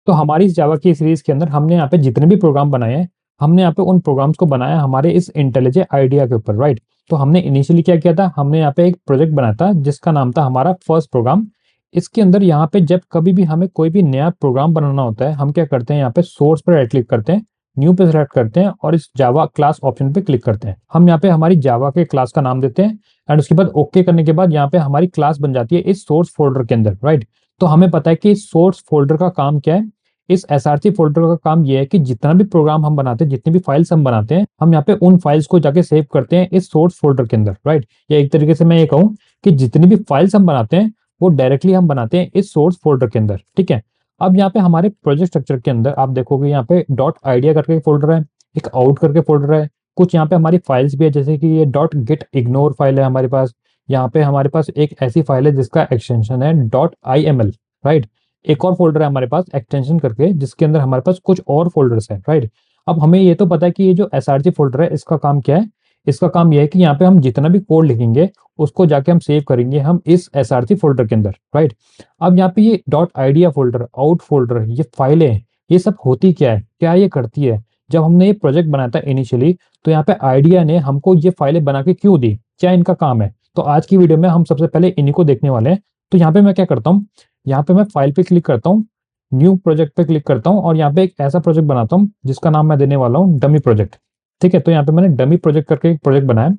तो हमारी इस जावा की सीरीज के अंदर हमने यहाँ पे जितने भी प्रोग्राम बनाए हैं, हमने यहाँ पे उन प्रोग्राम्स को बनाया हमारे इस इंटेलिजे आइडिया के ऊपर, राइट। तो हमने इनिशियली क्या किया था, हमने यहाँ पे एक प्रोजेक्ट बनाया था जिसका नाम था हमारा फर्स्ट प्रोग्राम। इसके अंदर यहाँ पे जब कभी भी हमें कोई भी नया प्रोग्राम बनाना होता है, हम क्या करते हैं, यहाँ पे सोर्स पर राइट क्लिक करते हैं, न्यू पे सेलेक्ट करते हैं और इस जावा क्लास ऑप्शन पे क्लिक करते हैं। हम यहाँ पे हमारी जावा के क्लास का नाम देते हैं एंड उसके बाद ओके करने के बाद यहाँ पे हमारी क्लास बन जाती है इस सोर्स फोल्डर के अंदर, राइट। तो हमें पता है कि इस सोर्स फोल्डर का काम क्या है। इस एसआरसी फोल्डर का काम ये है कि जितना भी प्रोग्राम हम बनाते हैं, जितनी भी फाइल्स हम बनाते हैं, हम यहाँ पे उन फाइल्स को जाके सेव करते हैं इस सोर्स फोल्डर के अंदर, राइट। या एक तरीके से मैं ये कहूँ कि जितनी भी फाइल्स हम बनाते हैं वो डायरेक्टली हम बनाते हैं इस सोर्स फोल्डर के अंदर, ठीक है। अब यहाँ पे हमारे प्रोजेक्ट स्ट्रक्चर के अंदर आप देखोगे यहाँ पे डॉट आइडिया करके फोल्डर है, एक आउट करके फोल्डर है, कुछ यहाँ पे हमारी फाइल्स भी है, जैसे कि ये डॉट गिट इग्नोर फाइल है हमारे पास। यहाँ पे हमारे पास एक ऐसी फाइल है जिसका एक्सटेंशन है डॉट IML, राइट। एक और फोल्डर है हमारे पास एक्सटेंशन करके जिसके अंदर हमारे पास कुछ और फोल्डर्स हैं, राइट। अब हमें ये तो पता है कि ये जो एसआरसी फोल्डर है इसका काम क्या है। इसका काम ये है कि यहाँ पे हम जितना भी कोड लिखेंगे उसको जाके हम सेव करेंगे हम इस एसआरसी फोल्डर के अंदर, राइट। अब यहाँ पे ये dot idea folder, out folder, ये फाइलें, ये सब होती क्या है, क्या ये करती है। जब हमने ये प्रोजेक्ट बनाया था इनिशियली, तो यहाँ पे आइडिया ने हमको ये फाइलें बना के क्यों दी, क्या इनका काम है। तो आज की वीडियो में हम सबसे पहले इन्हीं को देखने वाले हैं। तो यहाँ पे मैं क्या करता हूँ, यहाँ पे मैं फाइल पे क्लिक करता हूँ, न्यू प्रोजेक्ट पे क्लिक करता हूँ और यहाँ पे एक ऐसा प्रोजेक्ट बनाता हूँ जिसका नाम मैं देने वाला हूँ डमी प्रोजेक्ट, ठीक है। तो यहाँ पे मैंने डमी प्रोजेक्ट करके एक प्रोजेक्ट बनाया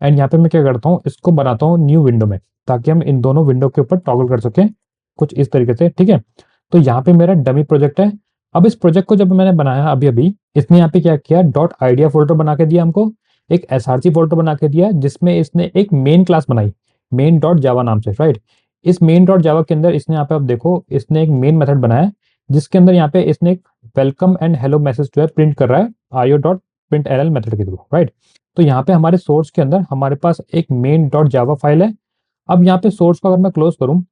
एंड यहाँ पे मैं क्या करता हूँ, इसको बनाता हूँ न्यू विंडो में, ताकि हम इन दोनों विंडो के ऊपर टॉगल कर सकें कुछ इस तरीके से, ठीक है। तो यहाँ पे मेरा डमी प्रोजेक्ट है। अब इस प्रोजेक्ट को जब मैंने बनाया अभी अभी, इसने यहाँ पे क्या किया, डॉट आइडिया फोल्डर बना के दिया हमको, एक एसआरसी फोल्डर बना के दिया जिसमें इसने एक मेन क्लास बनाई, मेन डॉट जावा नाम से, राइट। इस मेन डॉट जावा के अंदर इसने यहाँ पे आप देखो, इसने एक मेन मेथड बनाया जिसके अंदर यहाँ पे इसने एक वेलकम एंड हेलो मैसेज जो है प्रिंट कर रहा है IO dot print L method के थ्रू, राइट। तो यहाँ पे हमारे सोर्स के अंदर हमारे पास एक मेन डॉट जावा फाइल है। अब यहाँ पे सोर्स को अगर मैं क्लोज करूँ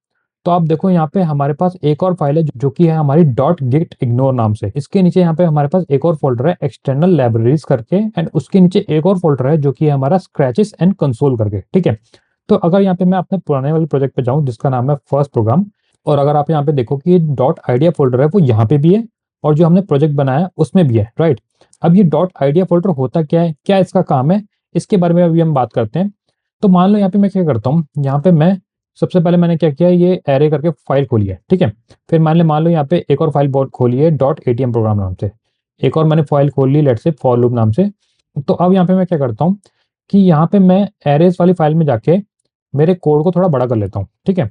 तो आप देखो यहाँ पे हमारे पास एक और फाइल है जो कि है हमारी डॉट गिट इग्नोर नाम से। इसके नीचे यहाँ पे हमारे पास एक और फोल्डर है एक्सटर्नल लाइब्रेरीज करके एंड उसके नीचे एक और फोल्डर है जो कि है हमारा स्क्रैचेस एंड कंसोल करके, ठीक है। तो अगर यहाँ पे मैं अपने पुराने वाले प्रोजेक्ट पे जाऊँ जिसका नाम है फर्स्ट प्रोग्राम, और अगर आप यहाँ पे देखो कि डॉट आइडिया फोल्डर है वो यहाँ पे भी है और जो हमने प्रोजेक्ट बनाया उसमें भी है, राइट। अब ये डॉट आइडिया फोल्डर होता क्या है, क्या इसका काम है, इसके बारे में अभी हम बात करते हैं। तो मान लो यहाँ पे मैं क्या करता हूँ, यहाँ पे मैं सबसे पहले मैंने क्या किया, ये एरे करके फाइल खोली है, ठीक है। फिर मान लो यहाँ पे एक और फाइल बहुत खोली है डॉट एटीएम प्रोग्राम नाम से, एक और मैंने फाइल खोल ली लेट्स से फॉर लूप नाम से। तो अब यहाँ पे मैं क्या करता हूँ कि यहाँ पे मैं एरेज वाली फाइल में जाके मेरे कोड को थोड़ा बड़ा कर लेता हूँ, ठीक है।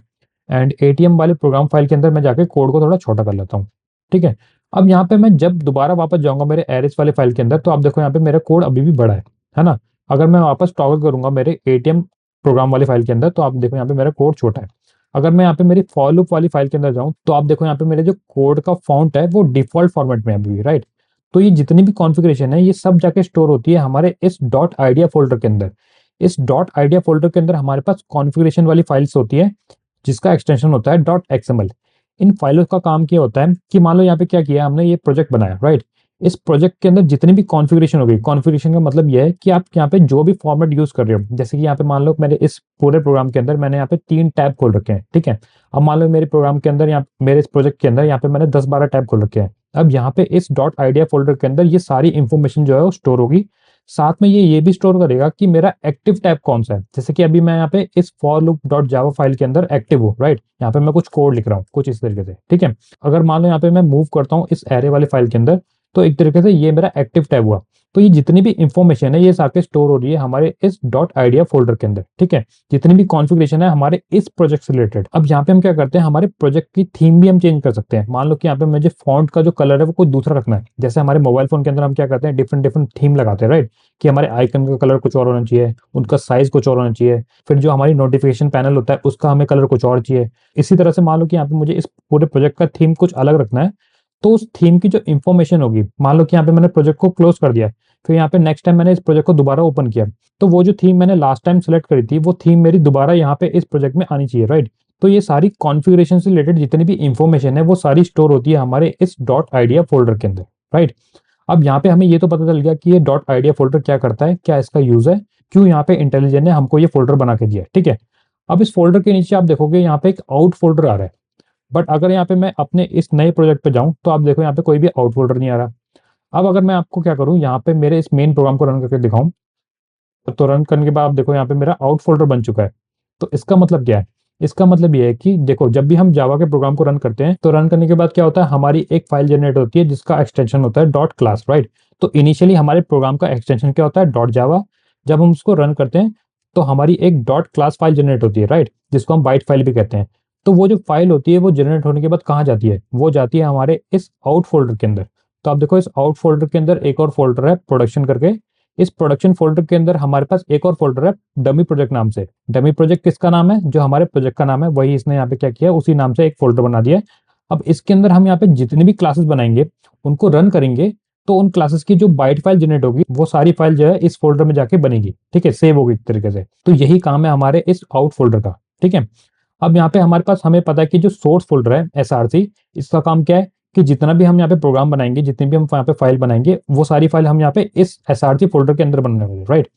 एंड एटीएम वाले प्रोग्राम फाइल के अंदर मैं जाके कोड को थोड़ा छोटा कर लेता हूँ, ठीक है। अब यहाँ पे मैं जब दोबारा वापस जाऊंगा मेरे एरेज वाले फाइल के अंदर, तो आप देखो यहाँ पे मेरा कोड अभी भी बड़ा है ना। अगर मैं वापस टॉगल करूंगा मेरे एटीएम प्रोग्राम वाली फाइल के अंदर, तो आप देखो यहाँ पे मेरा कोड छोटा है। अगर मैं यहाँ पे मेरी फॉर लूप वाली फाइल के अंदर जाऊँ तो आप देखो यहाँ पे मेरे जो कोड का फॉन्ट है वो डिफॉल्ट फॉर्मेट में है अभी, राइट। तो ये जितनी भी कॉन्फ़िगरेशन है ये सब जाके स्टोर होती है हमारे इस डॉट आइडिया फोल्डर के अंदर। इस डॉट आइडिया फोल्डर के अंदर हमारे पास कॉन्फ़िगरेशन वाली फाइल्स होती है जिसका एक्सटेंशन होता है डॉट XML। इन फाइलों का काम क्या होता है कि मान लो यहाँ पे क्या किया हमने, ये प्रोजेक्ट बनाया, राइट। इस प्रोजेक्ट के अंदर जितनी भी कॉन्फ़िगरेशन होगी, कॉन्फ़िगरेशन का मतलब यह है कि आप यहाँ पे जो भी फॉर्मेट यूज कर रहे हो, जैसे कि यहाँ पे मान लो मेरे इस पूरे प्रोग्राम के अंदर मैंने यहाँ पे 3 टैब खोल रखे हैं, ठीक है। अब मान लो मेरे प्रोग्राम के अंदर, यहाँ मेरे इस प्रोजेक्ट के अंदर यहाँ पे मैंने 10-12 टैब खोल रखे हैं। अब यहाँ पे इस डॉट आइडिया फोल्डर के अंदर ये सारी इंफॉर्मेशन जो है वो स्टोर होगी। साथ में ये भी स्टोर करेगा कि मेरा एक्टिव टैब कौन सा है। जैसे कि अभी मैं यहाँ पे इस for loop dot Java file के अंदर एक्टिव हूँ, राइट। यहाँ पे मैं कुछ कोड लिख रहा हूँ कुछ इस तरीके से, ठीक है। अगर मान लो यहाँ पे मैं मूव करता हूँ इस एरे वाली फाइल के अंदर, तो एक तरीके से ये मेरा एक्टिव टैब हुआ। तो ये जितनी भी इंफॉर्मेशन है ये सारे स्टोर हो रही है हमारे इस डॉट आइडिया फोल्डर के अंदर, ठीक है। जितनी भी कॉन्फ़िगरेशन है हमारे इस प्रोजेक्ट से रिलेटेड। अब यहाँ पे हम क्या करते हैं, हमारे प्रोजेक्ट की थीम भी हम चेंज कर सकते हैं। मान लो कि यहाँ पे मुझे फॉन्ट का जो कलर है वो कोई दूसरा रखना है। जैसे हमारे मोबाइल फोन के अंदर हम क्या करते हैं, डिफरेंट डिफरेंट थीम लगाते हैं, राइट। कि हमारे आइकन का कलर कुछ और होना चाहिए, उनका साइज कुछ और होना चाहिए, फिर जो हमारी नोटिफिकेशन पैनल होता है उसका हमें कलर कुछ और चाहिए। इसी तरह से मान लो कि यहाँ पे मुझे इस पूरे प्रोजेक्ट का थीम कुछ अलग रखना है, तो उस थीम की जो इंफॉर्मेशन होगी, मान लो कि यहाँ पे मैंने प्रोजेक्ट को क्लोज कर दिया, फिर यहाँ पे नेक्स्ट टाइम मैंने इस प्रोजेक्ट को दोबारा ओपन किया, तो वो जो थीम मैंने लास्ट टाइम सेलेक्ट करी थी वो थीम मेरी दोबारा यहाँ पे इस प्रोजेक्ट में आनी चाहिए, राइट। तो ये सारी कॉन्फ़िगरेशन से रिलेटेड जितनी भी इंफॉर्मेशन है वो सारी स्टोर होती है हमारे इस डॉट आइडिया फोल्डर के अंदर, राइट। अब यहाँ पे हमें ये तो पता चल गया कि ये डॉट आइडिया फोल्डर क्या करता है, क्या इसका यूज है, क्यों यहाँ पे इंटेलिजेंट ने हमको ये फोल्डर बना के दिया है, ठीक है। अब इस फोल्डर के नीचे आप देखोगे यहाँ पे एक आउट फोल्डर आ रहा है। बट अगर यहाँ पे मैं अपने इस नए प्रोजेक्ट पे जाऊँ तो आप देखो यहाँ पे कोई भी आउट फोल्डर नहीं आ रहा। अब अगर मैं आपको क्या करूँ, यहाँ पे मेरे इस मेन प्रोग्राम को रन करके दिखाऊं, तो रन करने के बाद आप देखो यहाँ पे मेरा आउट फोल्डर बन चुका है। तो इसका मतलब क्या है? इसका मतलब ये है कि देखो, जब भी हम जावा के प्रोग्राम को रन करते हैं तो रन करने के बाद क्या होता है, हमारी एक फाइल जनरेट होती है जिसका एक्सटेंशन होता है डॉट क्लास, राइट। तो इनिशियली हमारे प्रोग्राम का एक्सटेंशन क्या होता है, डॉट जावा। जब हम उसको रन करते हैं तो हमारी एक डॉट क्लास फाइल जनरेट होती है, राइट, जिसको हम बाइट फाइल भी कहते हैं। तो वो जो फाइल होती है वो जनरेट होने के बाद कहाँ जाती है, वो जाती है हमारे इस आउट फोल्डर के अंदर। तो आप देखो, इस आउट फोल्डर के अंदर एक और फोल्डर है प्रोडक्शन करके। इस प्रोडक्शन फोल्डर के अंदर हमारे पास एक और फोल्डर है डमी प्रोजेक्ट नाम से। डमी प्रोजेक्ट किसका नाम है, जो हमारे प्रोजेक्ट का नाम है, वही इसने यहाँ पे क्या किया, उसी नाम से एक फोल्डर बना दिया है। अब इसके अंदर हम यहाँ पे जितनी भी क्लासेस बनाएंगे, उनको रन करेंगे, तो उन क्लासेस की जो बाइट फाइल जनरेट होगी वो सारी फाइल जो है इस फोल्डर में जाके बनेगी, ठीक है, सेव होगी एक तरीके से। तो यही काम है हमारे इस आउट फोल्डर का, ठीक है। अब यहाँ पे हमारे पास, हमें पता है कि जो सोर्स फोल्डर है एसआरसी, इसका काम क्या है कि जितना भी हम यहाँ पे प्रोग्राम बनाएंगे, जितनी भी हम यहाँ पे फाइल बनाएंगे, वो सारी फाइल हम यहाँ पे इस एसआरसी फोल्डर के अंदर बनने वाली है, राइट।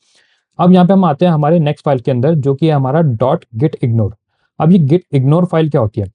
अब यहाँ पे हम आते हैं हमारे नेक्स्ट फाइल के अंदर, जो कि है हमारा डॉट गिट इग्नोर। अब ये गिट इग्नोर फाइल क्या होती है?